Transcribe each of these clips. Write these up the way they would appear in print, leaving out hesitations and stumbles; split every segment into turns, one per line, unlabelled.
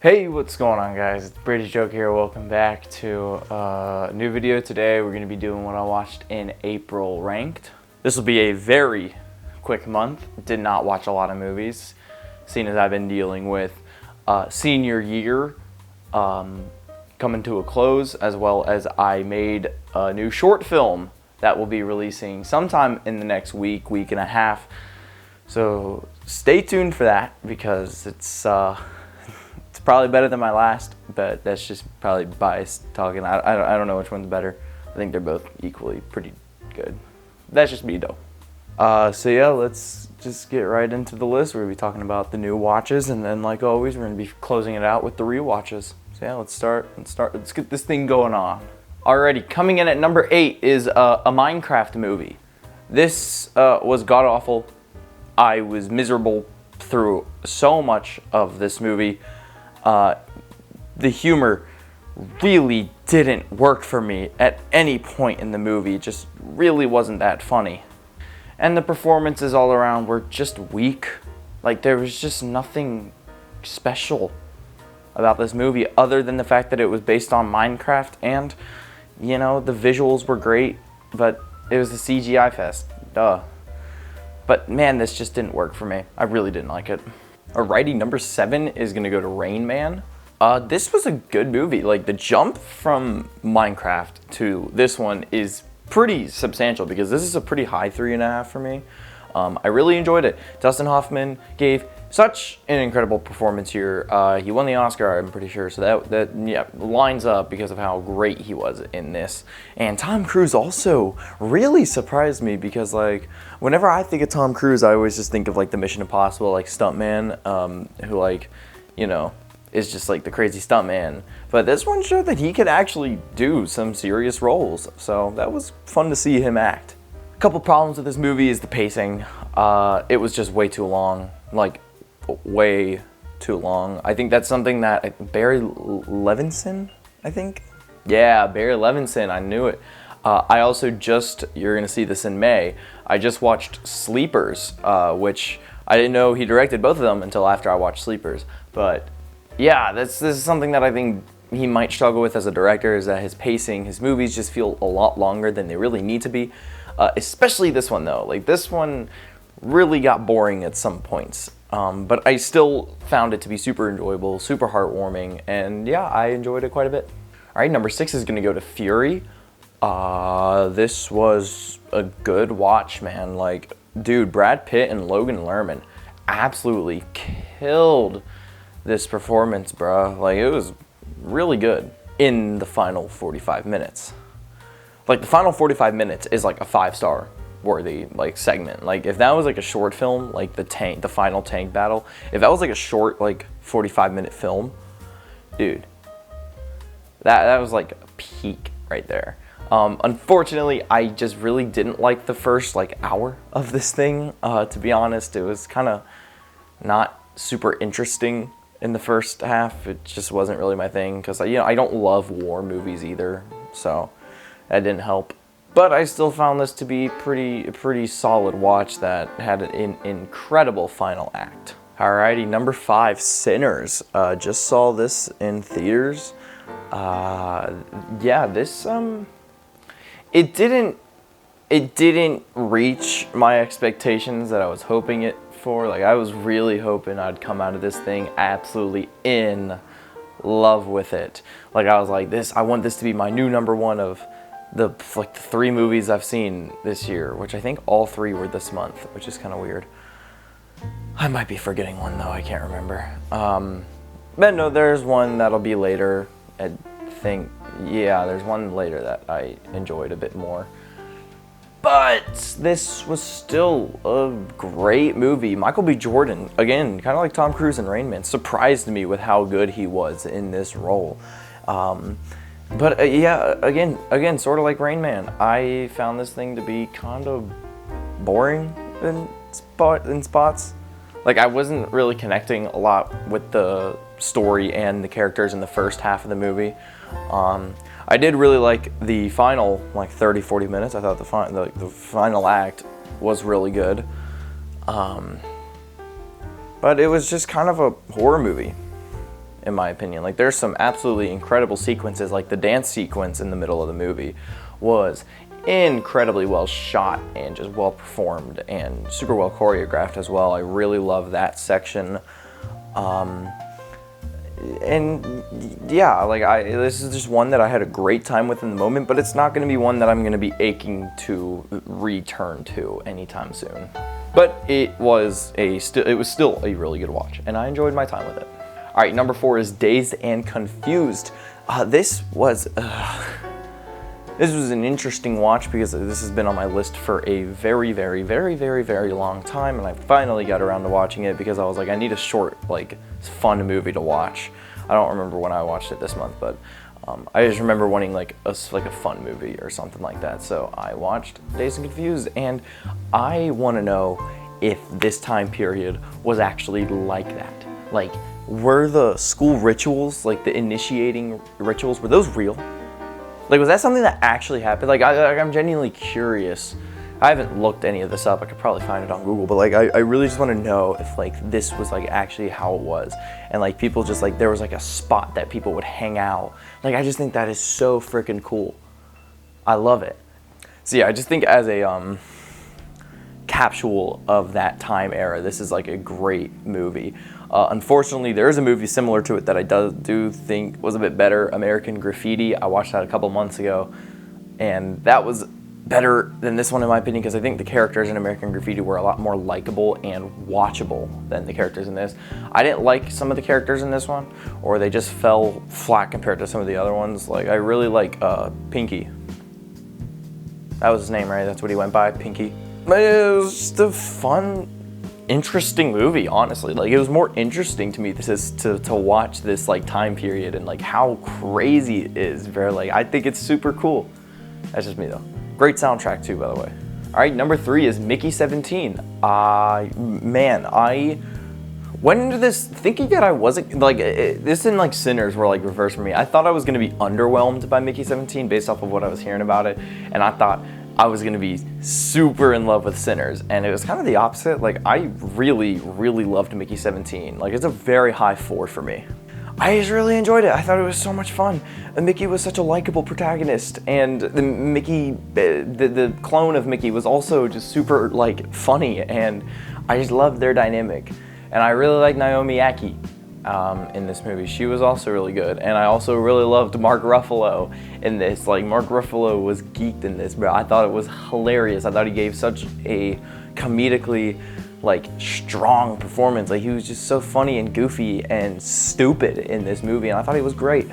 Hey, what's going on, guys? It's Brady Joke here. Welcome back to a new video. Today we're going to be doing what I watched in April ranked. This will be a very quick month. Did not watch a lot of movies, seeing as I've been dealing with senior year coming to a close, as well as I made a new short film that will be releasing sometime in the next week and a half. So stay tuned for that because it's probably better than my last, but that's just probably biased talking. I don't know which one's better. I think they're both equally pretty good. That's just me though. So yeah, let's just get right into the list. We're gonna be talking about the new watches, and then like always, we're gonna be closing it out with the rewatches. So yeah, let's get this thing going on. Alrighty, coming in at number 8 is a Minecraft movie. This was god awful. I was miserable through so much of this movie. The humor really didn't work for me at any point in the movie. It just really wasn't that funny. And the performances all around were just weak. Like, there was just nothing special about this movie other than the fact that it was based on Minecraft, and, you know, the visuals were great, but it was a CGI fest. Duh. But man, this just didn't work for me. I really didn't like it. Alrighty, number 7 is gonna go to Rainman. This was a good movie. Like, the jump from Minecraft to this one is pretty substantial because this is a pretty high 3.5 for me. I really enjoyed it. Dustin Hoffman gave such an incredible performance here. He won the Oscar, I'm pretty sure, so that yeah, lines up because of how great he was in this. And Tom Cruise also really surprised me because, like, whenever I think of Tom Cruise, I always just think of, like, the Mission Impossible, like, stuntman, who, like, you know, is just, like, the crazy stuntman. But this one showed that he could actually do some serious roles, so that was fun to see him act. A couple problems with this movie is the pacing. It was just way too long, like, way too long. I think that's something that Barry Levinson, I think? Yeah, Barry Levinson, I knew it. I also you're gonna see this in May, I just watched Sleepers, which I didn't know he directed both of them until after I watched Sleepers. But yeah, this is something that I think he might struggle with as a director, is that his pacing, his movies just feel a lot longer than they really need to be. Especially this one though. Like, this one really got boring at some points. But I still found it to be super enjoyable, super heartwarming, and yeah, I enjoyed it quite a bit. Alright, number 6 is gonna go to Fury. This was a good watch, man. Like, dude, Brad Pitt and Logan Lerman absolutely killed this performance, bruh. Like, it was really good in the final 45 minutes. Like, the final 45 minutes is like a 5-star worthy, like, segment. Like, if that was like a short film, like the final tank battle, if that was like a short, like, 45-minute film, dude, that was like a peak right there. Unfortunately, I just really didn't like the first, like, hour of this thing. To be honest, it was kind of not super interesting in the first half. It just wasn't really my thing because, you know, I don't love war movies either, so that didn't help. But I still found this to be a pretty solid watch that had an incredible final act. Alrighty, number 5, Sinners. Just saw this in theaters. Yeah, this it didn't reach my expectations that I was hoping it for. Like, I was really hoping I'd come out of this thing absolutely in love with it. Like, I was like, I want this to be my new number 1 of the 3 movies I've seen this year, which I think all 3 were this month, which is kind of weird. I might be forgetting one though, I can't remember. But no, there's one that'll be later. I think, yeah, there's one later that I enjoyed a bit more. But this was still a great movie. Michael B. Jordan, again, kind of like Tom Cruise in Rainman, surprised me with how good he was in this role. But yeah, again, sort of like Rainman, I found this thing to be kind of boring in spots. Like, I wasn't really connecting a lot with the story and the characters in the first half of the movie. I did really like the final, like, 30-40 minutes. I thought the final act was really good. But it was just kind of a horror movie. in my opinion. Like, there's some absolutely incredible sequences, like the dance sequence in the middle of the movie was incredibly well shot and just well performed and super well choreographed as well. I really love that section. And yeah, like this is just one that I had a great time with in the moment, but it's not going to be one that I'm going to be aching to return to anytime soon. But it was still a really good watch, and I enjoyed my time with it. All right, number 4 is Dazed and Confused. This was an interesting watch because this has been on my list for a very, very, very, very, very long time, and I finally got around to watching it because I was like, I need a short, like, fun movie to watch. I don't remember when I watched it this month, but I just remember wanting like a fun movie or something like that. So I watched Dazed and Confused, and I want to know if this time period was actually like that. Like, were the school rituals, like the initiating rituals, were those real? Like, was that something that actually happened? Like, I'm genuinely curious. I haven't looked any of this up. I could probably find it on Google, but like, I really just want to know if like this was like actually how it was. And like people just like, there was like a spot that people would hang out. Like, I just think that is so freaking cool. I love it. So yeah, I just think as a capsule of that time era, this is like a great movie. Unfortunately, there is a movie similar to it that I do think was a bit better, American Graffiti. I watched that a couple months ago, and that was better than this one in my opinion, because I think the characters in American Graffiti were a lot more likable and watchable than the characters in this. I didn't like some of the characters in this one, or they just fell flat compared to some of the other ones. Like, I really like Pinky. That was his name, right? That's what he went by, Pinky. But it was just a fun, interesting movie, honestly. Like, it was more interesting to me to watch this like time period and like how crazy it is. Very, like, I think it's super cool. That's just me though. Great soundtrack too, by the way. All right, number 3 is Mickey 17. Man, I went into this thinking that I wasn't, like, this and like Sinners were like reversed for me. I thought I was gonna be underwhelmed by Mickey 17 based off of what I was hearing about it, and I thought I was gonna be super in love with Sinners, and it was kind of the opposite. Like, I really, really loved Mickey 17. Like, it's a very high 4 for me. I just really enjoyed it. I thought it was so much fun. And Mickey was such a likable protagonist, and the clone of Mickey was also just super like funny, and I just loved their dynamic. And I really like Naomi Ackie in this movie. She was also really good, and I also really loved Mark Ruffalo in this. Like, Mark Ruffalo was geeked in this, bro. I thought it was hilarious. I thought he gave such a comedically like strong performance. Like, he was just so funny and goofy and stupid in this movie, and I thought he was great.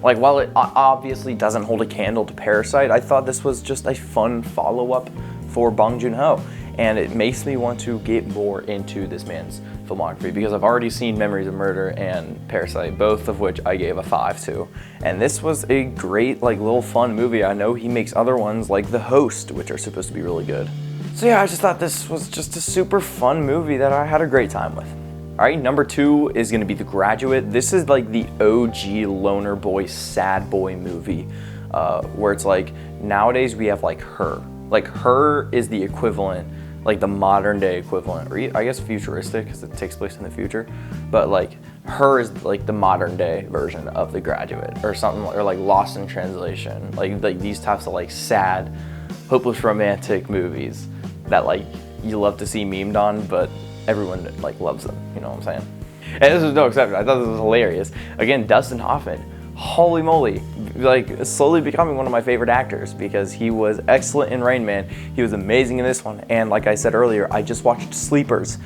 Like, while it obviously doesn't hold a candle to Parasite, I thought this was just a fun follow-up for Bong Joon-ho, and it makes me want to get more into this man's filmography because I've already seen Memories of Murder and Parasite, both of which I gave a 5 to, and this was a great like little fun movie. I know he makes other ones like The Host, which are supposed to be really good. So yeah, I just thought this was just a super fun movie that I had a great time with. All right, number 2 is gonna be The Graduate. This is like the OG loner boy, sad boy movie, where it's like, nowadays we have like Her. Like, Her is the equivalent, like the modern day equivalent, or I guess futuristic because it takes place in the future. But like, Her is like the modern day version of The Graduate or something, or like Lost in Translation. Like these types of like sad, hopeless romantic movies that like you love to see memed on, but everyone like loves them, you know what I'm saying? And this was no exception. I thought this was hilarious. Again, Dustin Hoffman, holy moly, like slowly becoming one of my favorite actors because he was excellent in Rainman. He was amazing in this one, and like I said earlier, I just watched Sleepers.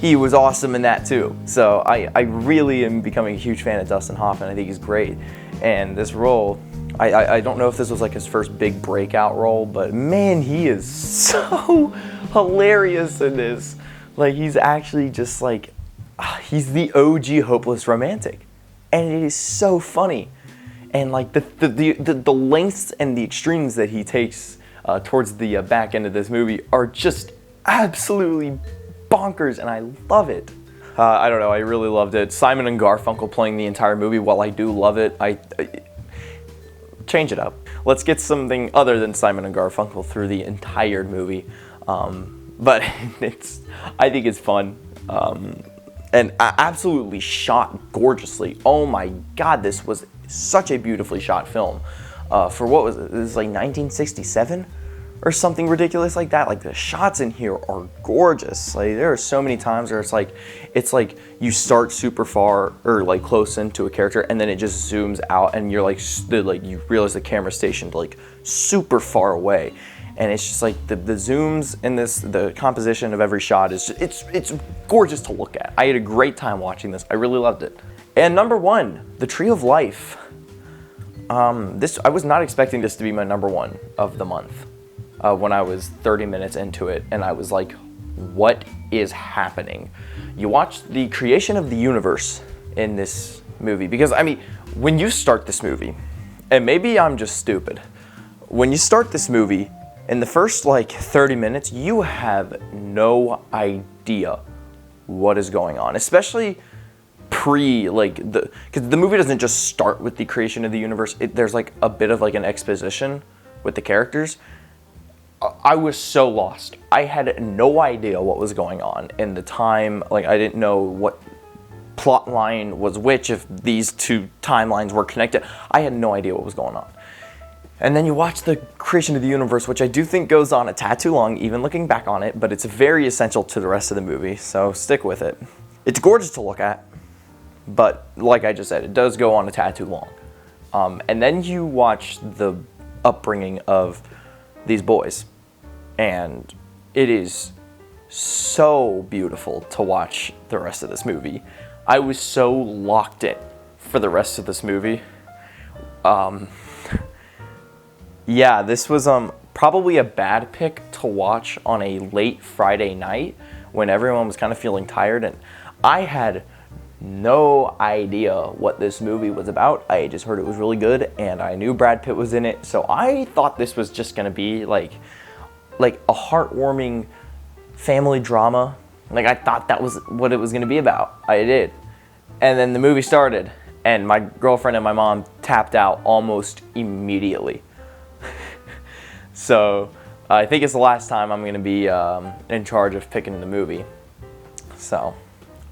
He was awesome in that too. So I really am becoming a huge fan of Dustin Hoffman. I think he's great, and this role, I don't know if this was like his first big breakout role, but man, he is so hilarious in this. Like, he's actually just like, he's the OG hopeless romantic, and it is so funny. And like the lengths and the extremes that he takes towards the back end of this movie are just absolutely bonkers, and I love it. I don't know, I really loved it. Simon and Garfunkel playing the entire movie. While I do love it, I change it up. Let's get something other than Simon and Garfunkel through the entire movie. But I think it's fun. and absolutely shot gorgeously. Oh my God, this was such a beautifully shot film. For what was it? This is like 1967 or something ridiculous like that. Like the shots in here are gorgeous. Like there are so many times where it's like you start super far or like close into a character, and then it just zooms out, and you're like you realize the camera's stationed like super far away. And it's just like the zooms in this, the composition of every shot is just, it's gorgeous to look at. I had a great time watching this. I really loved it. And number one, The Tree of Life. I was not expecting this to be my number one of the month when I was 30 minutes into it, and I was like, what is happening? You watch the creation of the universe in this movie, because I mean, when you start this movie, and maybe I'm just stupid, when you start this movie, in the first like 30 minutes, you have no idea what is going on, especially because the movie doesn't just start with the creation of the universe. There's like a bit of like an exposition with the characters. I was so lost. I had no idea what was going on in the time. Like I didn't know what plot line was which, if these two timelines were connected. I had no idea what was going on. And then you watch the creation of the universe, which I do think goes on a tad too long, even looking back on it, but it's very essential to the rest of the movie, so stick with it. It's gorgeous to look at, but like I just said, it does go on a tad too long. And then you watch the upbringing of these boys, and it is so beautiful to watch the rest of this movie. I was so locked in for the rest of this movie. Yeah, this was probably a bad pick to watch on a late Friday night when everyone was kind of feeling tired, and I had no idea what this movie was about. I just heard it was really good, and I knew Brad Pitt was in it, so I thought this was just gonna be like a heartwarming family drama. Like I thought that was what it was gonna be about. I did. And then the movie started, and my girlfriend and my mom tapped out almost immediately. So I think it's the last time I'm going to be in charge of picking the movie. So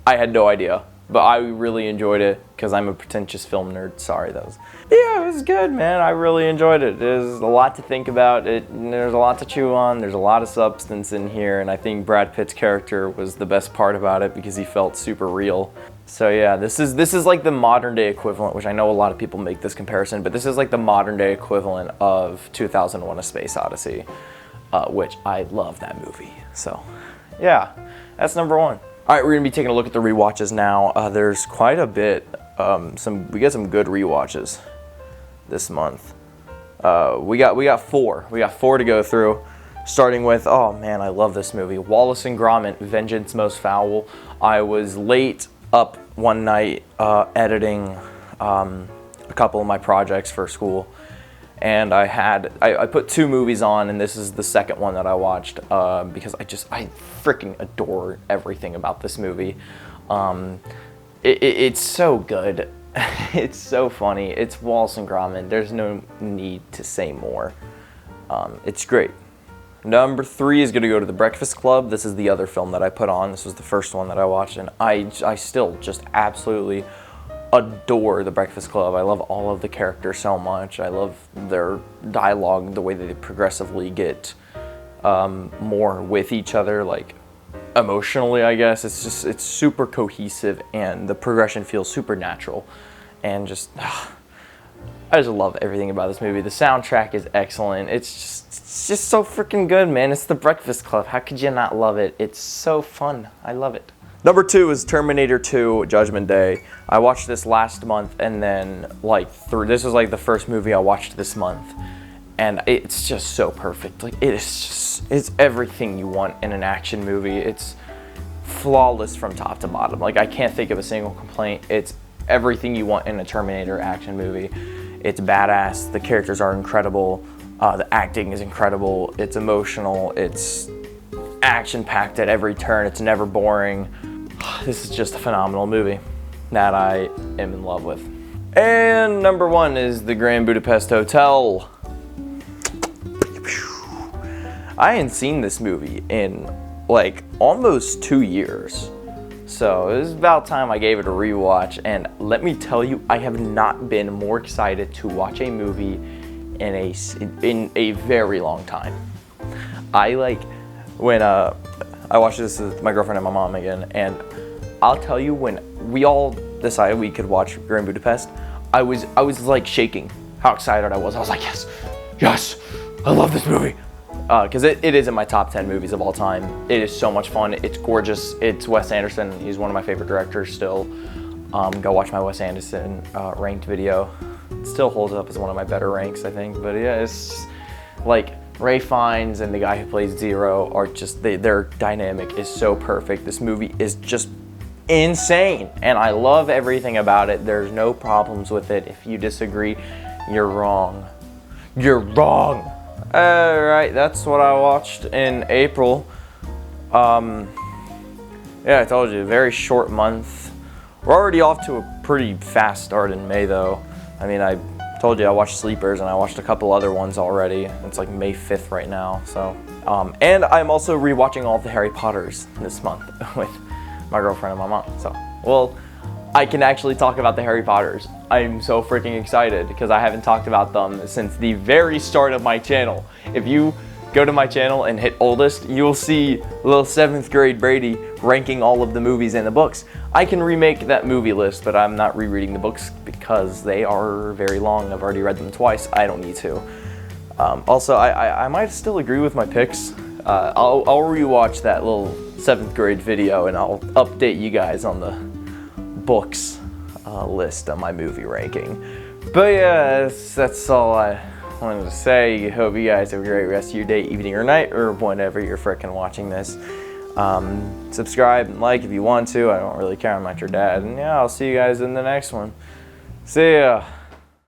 I had no idea, but I really enjoyed it because I'm a pretentious film nerd. Sorry, that was... Yeah, it was good, man. I really enjoyed it. There's a lot to think about. There's a lot to chew on. There's a lot of substance in here, and I think Brad Pitt's character was the best part about it because he felt super real. So yeah, this is like the modern day equivalent, which I know a lot of people make this comparison, but this is like the modern day equivalent of 2001: A Space Odyssey, which I love that movie. So yeah, that's number one. All right, we're gonna be taking a look at the rewatches now. There's quite a bit. We got some good rewatches this month. We got four. We got four to go through. Starting with, oh man, I love this movie, Wallace and Gromit: Vengeance Most Foul. I was late up one night editing a couple of my projects for school, and I put two movies on, and this is the second one that I watched because I freaking adore everything about this movie. It's so good. It's so funny. It's Wallace and Gromit. There's no need to say more. It's great. Number three is going to go to The Breakfast Club. This is the other film that I put on. This was the first one that I watched, and I still just absolutely adore The Breakfast Club. I love all of the characters so much. I love their dialogue, the way that they progressively get more with each other, like emotionally, I guess. It's super cohesive, and the progression feels super natural, and just... I just love everything about this movie. The soundtrack is excellent. It's just so freaking good, man. It's The Breakfast Club. How could you not love it? It's so fun. I love it. Number two is Terminator 2: Judgment Day. I watched this last month, and then this was like the first movie I watched this month, and it's just so perfect. Like it's everything you want in an action movie. It's flawless from top to bottom. Like I can't think of a single complaint. It's everything you want in a Terminator action movie. It's badass, the characters are incredible, the acting is incredible, it's emotional, it's action-packed at every turn, it's never boring. This is just a phenomenal movie that I am in love with. And number one is The Grand Budapest Hotel. I hadn't seen this movie in like almost 2 years. So it was about time I gave it a rewatch, and let me tell you, I have not been more excited to watch a movie in a very long time. I like when I watched this with my girlfriend and my mom again, and I'll tell you, when we all decided we could watch Groin Budapest, I was like shaking how excited I was. I was like, yes, I love this movie. Because it is in my top 10 movies of all time. It is so much fun. It's gorgeous. It's Wes Anderson. He's one of my favorite directors still. Go watch my Wes Anderson ranked video. It still holds up as one of my better ranks, I think. But yeah, it's like Ray Fiennes and the guy who plays Zero are just, their dynamic is so perfect. This movie is just insane, and I love everything about it. There's no problems with it. If you disagree, you're wrong. You're wrong. Alright, that's what I watched in April. Yeah, I told you, a very short month. We're already off to a pretty fast start in May, though. I mean, I told you I watched Sleepers, and I watched a couple other ones already. It's like May 5th right now, so. And I'm also rewatching all of the Harry Potters this month with my girlfriend and my mom, so. Well, I can actually talk about the Harry Potters. I'm so freaking excited because I haven't talked about them since the very start of my channel. If you go to my channel and hit oldest, you'll see little 7th grade Brady ranking all of the movies and the books. I can remake that movie list, but I'm not rereading the books because they are very long. I've already read them twice. I don't need to. Also, I might still agree with my picks. I'll rewatch that little 7th grade video and I'll update you guys on the books list on my movie ranking. But yeah, that's all I wanted to say. Hope you guys have a great rest of your day, evening, or night, or whenever you're frickin' watching this. Subscribe and like if you want to. I don't really care. I'm not your dad. And yeah, I'll see you guys in the next one. See ya.